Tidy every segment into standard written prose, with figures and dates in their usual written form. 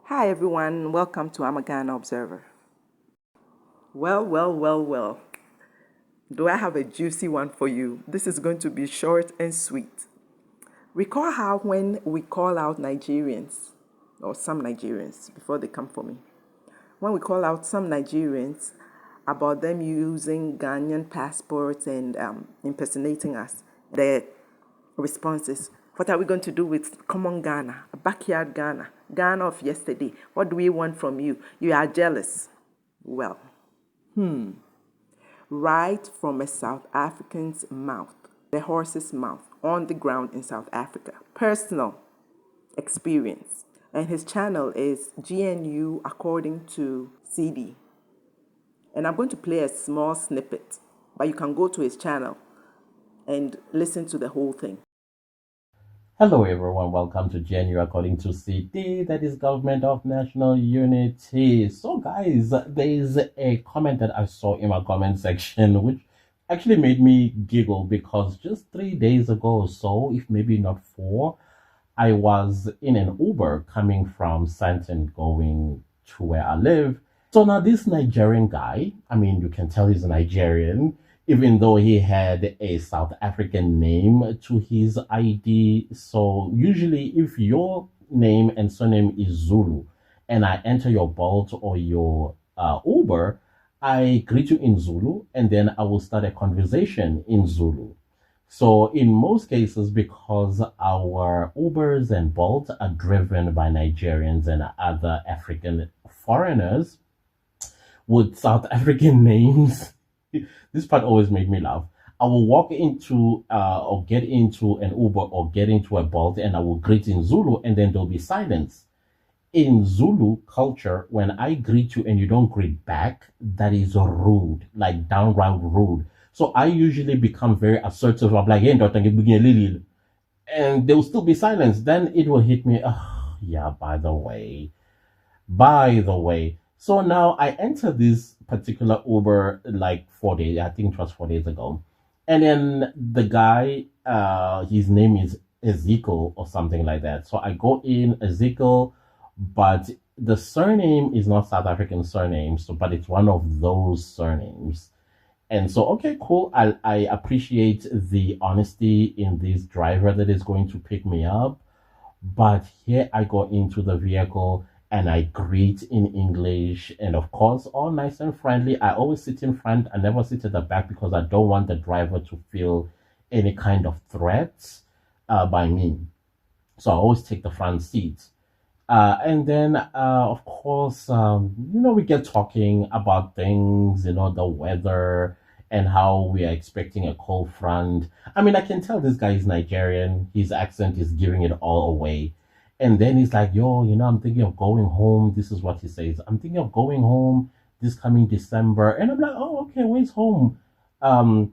Hi everyone, welcome to I'm a Ghana Observer. Well. Do I have a juicy one for you? This is going to be short and sweet. Recall how when we call out Nigerians, or some Nigerians before they come for me, when we call out some Nigerians about them using Ghanaian passports and impersonating us, their response is, what are we going to do with common Ghana, a backyard Ghana, Ghana of yesterday? What do we want from you? You are jealous. Well, right from a South African's mouth, the horse's mouth, on the ground in South Africa. Personal experience. And his channel is GNU according to CD. And I'm going to play a small snippet, but you can go to his channel and listen to the whole thing. Hello everyone, welcome to GNU according to CD, that is Government of National Unity. So guys, there is a comment that I saw in my comment section which actually made me giggle because just 3 days ago or so, if maybe not 4, I was in an Uber coming from Santon going to where I live. So now this Nigerian guy, I mean, you can tell he's a Nigerian, even though he had a South African name to his ID. So usually if your name and surname is Zulu and I enter your Bolt or your Uber, I greet you in Zulu and then I will start a conversation in Zulu. So in most cases, because our Ubers and Bolt are driven by Nigerians and other African foreigners with South African names, this part always made me laugh. I will walk into or get into an Uber or get into a Bolt and I will greet in Zulu and then there'll be silence. In Zulu culture, when I greet you and you don't greet back, that is rude, like downright rude. So I usually become very assertive. I'm like, hey, and there will still be silence. Then it will hit me. Oh, yeah, by the way. So now I enter this particular Uber like 4 days, I think it was 4 days ago. And then the guy, his name is Ezekiel or something like that. So I go in, Ezekiel, but the surname is not South African surname, so but it's one of those surnames. And so, okay, cool. I appreciate the honesty in this driver that is going to pick me up. But here I go into the vehicle and I greet in English. And of course, all nice and friendly. I always sit in front. I never sit at the back because I don't want the driver to feel any kind of threats by me. So I always take the front seat. And then, of course, we get talking about things, the weather and how we are expecting a cold front. I mean, I can tell this guy is Nigerian. His accent is giving it all away. And then he's like, yo, I'm thinking of going home. This is what he says. I'm thinking of going home this coming December. And I'm like, oh, okay, where's home? I'm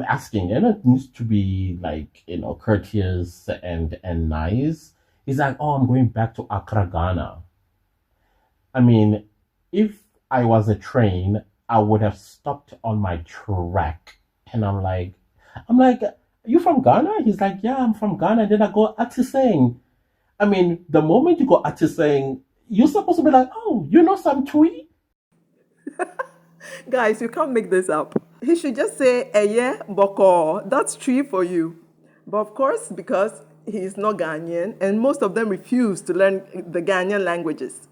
asking, and it needs to be like, courteous and nice. He's like, oh, I'm going back to Accra, Ghana. I mean, if I was a train, I would have stopped on my track. And I'm like, you from Ghana? He's like, yeah, I'm from Ghana. And then I go, Atisang. I mean, the moment you go Atisang, you're supposed to be like, oh, you know some Twi? Guys, you can't make this up. He should just say, Eye, Boko. That's true for you. But of course, because he's not Ghanaian, and most of them refuse to learn the Ghanaian languages.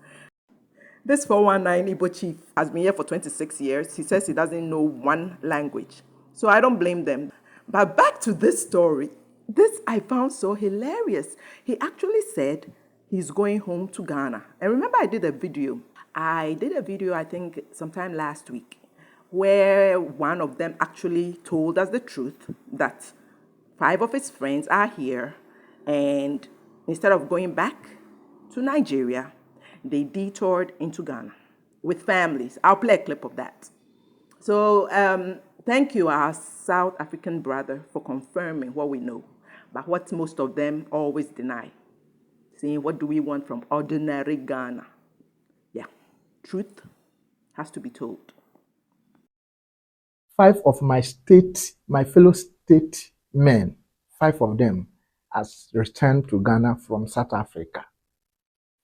This 419 Igbo chief has been here for 26 years. He says he doesn't know one language. So I don't blame them. But back to this story. This I found so hilarious. He actually said he's going home to Ghana. And remember I did a video, I think, sometime last week, where one of them actually told us the truth that 5 of his friends are here, and instead of going back to Nigeria, they detoured into Ghana with families. I'll play a clip of that. So thank you, our South African brother, for confirming what we know, but what most of them always deny, saying, what do we want from ordinary Ghana? Yeah, truth has to be told. 5 of my fellow state men, 5 of them has returned to Ghana from South Africa.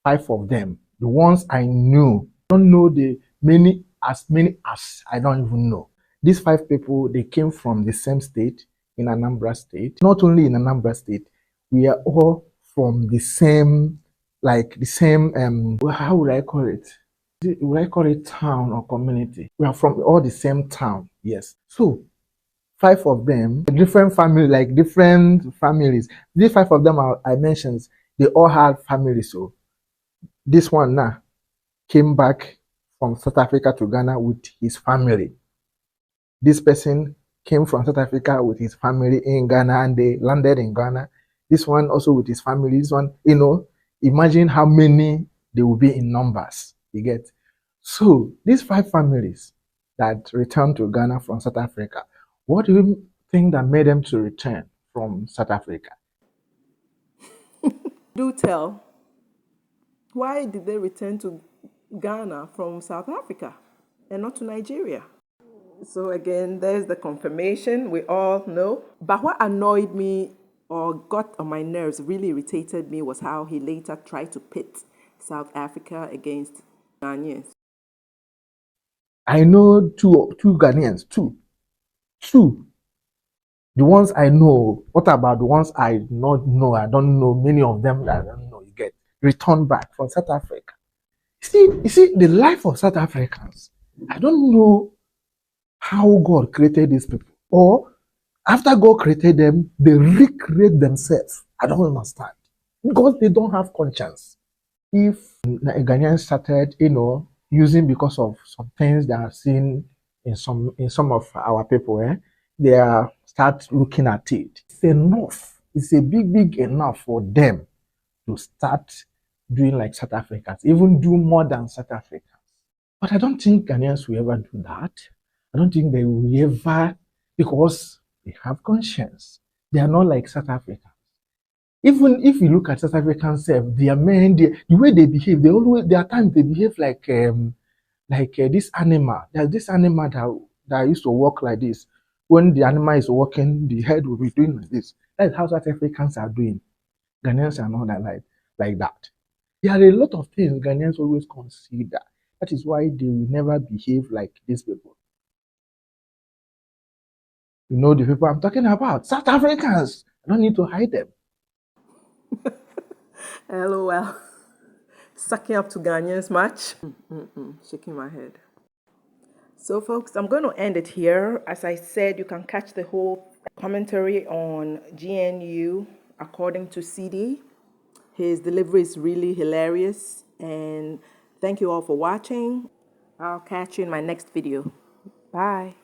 5 of them, The ones I knew, I don't know the many as I don't even know. These 5 people, they came from the same state in Anambra State. Not only in Anambra State, we are all from the same, how would I call it? Would I call it town or community? We are from all the same town, yes. So 5 of them, different family, like different families. These 5 of them I mentioned, they all had families. So this one now came back from South Africa to Ghana with his family. This person came from South Africa with his family in Ghana and they landed in Ghana. This one also with his family. This one, imagine how many they will be in numbers. You get? So these 5 families that returned to Ghana from South Africa, what do you think that made them to return from South Africa? Do tell. Why did they return to Ghana from South Africa and not to Nigeria? So again, there's the confirmation we all know. But what annoyed me or got on my nerves, really irritated me, was how he later tried to pit South Africa against Ghanaians. I know two Ghanaians, two. The ones I know, what about the ones I not know? I don't know many of them that I don't know. You get returned back from South Africa. You see, the life of South Africans. I don't know how God created these people, or after God created them, they recreate themselves. I don't understand because they don't have conscience. If Ghanaians started, using because of some things that are seen in some of our people, they are start looking at it. It's enough. It's a big enough for them to start doing like South Africans, even do more than South Africans. But I don't think Ghanaians will ever do that. I don't think they will ever, because they have conscience. They are not like South Africans. Even if you look at South Africans, their men, the way they behave, there are times they behave like this animal. There's this animal that used to walk like this. When the animal is walking, the head will be doing like this. That's how South Africans are doing. Ghanaians are not like that. There are a lot of things Ghanaians always consider. That is why they will never behave like these people. You know the people I'm talking about, South Africans. I don't need to hide them. LOL. Sucking up to Ghanaians much? Shaking my head. So folks, I'm going to end it here. As I said, you can catch the whole commentary on GNU according to CD. His delivery is really hilarious. And thank you all for watching. I'll catch you in my next video. Bye.